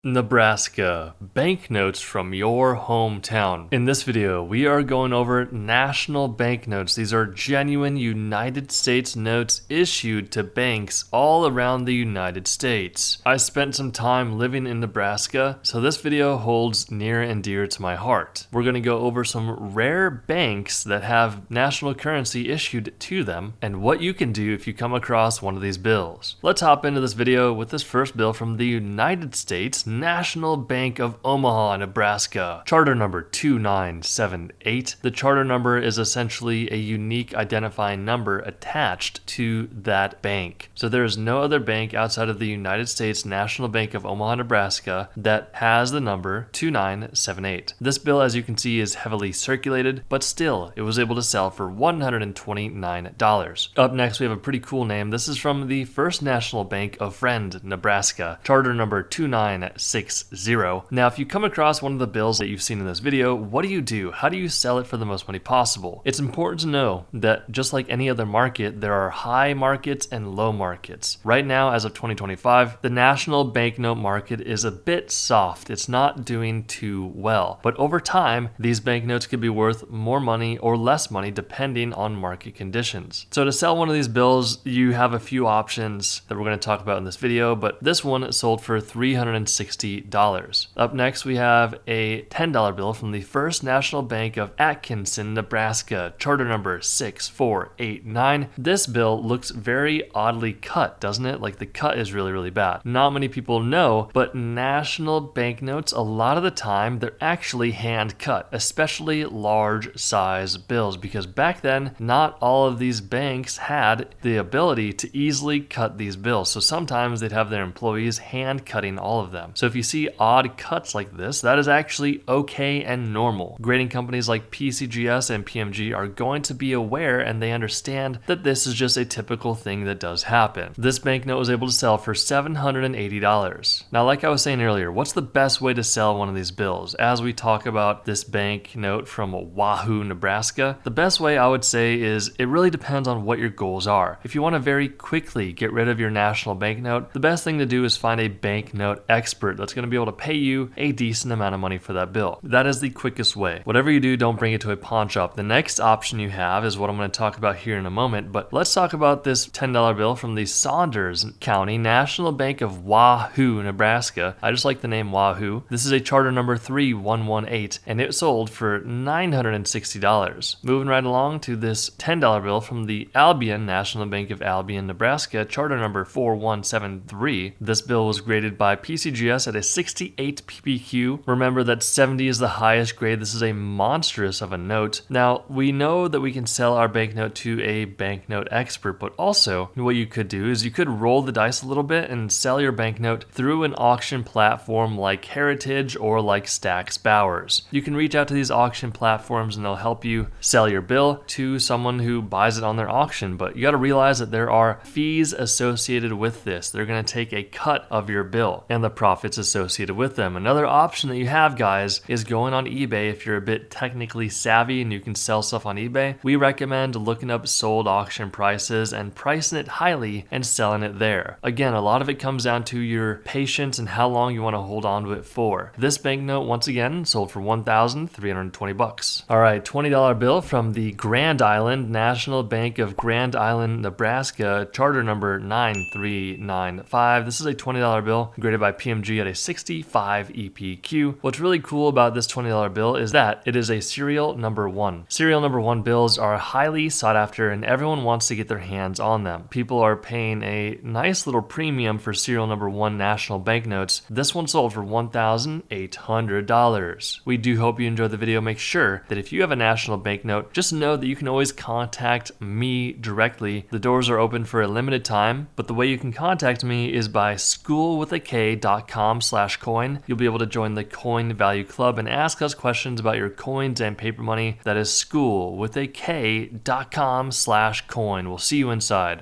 Nebraska, banknotes from your hometown. In this video, we are going over national banknotes. These are genuine United States notes issued to banks all around the United States. I spent some time living in Nebraska, so this video holds near and dear to my heart. We're going to go over some rare banks that have national currency issued to them and what you can do if you come across one of these bills. Let's hop into this video with this first bill from the United States National Bank of Omaha, Nebraska. Charter number 2978. The charter number is essentially a unique identifying number attached to that bank. So there is no other bank outside of the United States National Bank of Omaha, Nebraska that has the number 2978. This bill, as you can see, is heavily circulated, but still, it was able to sell for $129. Up next, we have a pretty cool name. This is from the First National Bank of Friend, Nebraska. Charter number 2960. Now, if you come across one of the bills that you've seen in this video, what do? How do you sell it for the most money possible? It's important to know that just like any other market, there are high markets and low markets. Right now, as of 2025, the national banknote market is a bit soft. It's not doing too well. But over time, these banknotes could be worth more money or less money depending on market conditions. So to sell one of these bills, you have a few options that we're going to talk about in this video, but this one sold for $360. Up next, we have a $10 bill from the First National Bank of Atkinson, Nebraska, charter number 6489. This bill looks very oddly cut, doesn't it? Like the cut is really bad. Not many people know, but national banknotes, a lot of the time, they're actually hand cut, especially large size bills, because back then, not all of these banks had the ability to easily cut these bills. So sometimes they'd have their employees hand cutting all of them. So if you see odd cuts like this, that is actually okay and normal. Grading companies like PCGS and PMG are going to be aware, and they understand that this is just a typical thing that does happen. This banknote was able to sell for $780. Now, like I was saying earlier, what's the best way to sell one of these bills? As we talk about this banknote from Wahoo, Nebraska, the best way I would say is it really depends on what your goals are. If you want to very quickly get rid of your national banknote, the best thing to do is find a banknote expert that's going to be able to pay you a decent amount of money for that bill. That is the quickest way. Whatever you do, don't bring it to a pawn shop. The next option you have is what I'm going to talk about here in a moment, but let's talk about this $10 bill from the Saunders County National Bank of Wahoo, Nebraska. I just like the name Wahoo. This is a charter number 3118, and it sold for $960. Moving right along to this $10 bill from the Albion National Bank of Albion, Nebraska, charter number 4173. This bill was graded by PCGS at a 68 ppq. Remember that 70 is the highest grade. This is a monstrous of a note. Now, we know that we can sell our banknote to a banknote expert, but also what you could do is you could roll the dice a little bit and sell your banknote through an auction platform like Heritage or like Stack's Bowers. You can reach out to these auction platforms and they'll help you sell your bill to someone who buys it on their auction, but you got to realize that there are fees associated with this. They're going to take a cut of your bill and the profits associated with them. Another option that you have, guys, is going on eBay. If you're a bit technically savvy and you can sell stuff on eBay, we recommend looking up sold auction prices and pricing it highly and selling it there. Again, a lot of it comes down to your patience and how long you want to hold on to it for. This banknote, once again, sold for $1,320. All right, $20 bill from the Grand Island National Bank of Grand Island, Nebraska, charter number 9395. This is a $20 bill graded by PMG at a 65 EPQ. What's really cool about this $20 bill is that it is a serial number 1. Serial number 1 bills are highly sought after and everyone wants to get their hands on them. People are paying a nice little premium for serial number 1 national banknotes. This one sold for $1,800. We do hope you enjoyed the video. Make sure that if you have a national banknote, just know that you can always contact me directly. The doors are open for a limited time, but the way you can contact me is by schoolwithak.com/coin. You'll be able to join the Coin Value Club and ask us questions about your coins and paper money. That is schoolwithak.com/coin. We'll see you inside.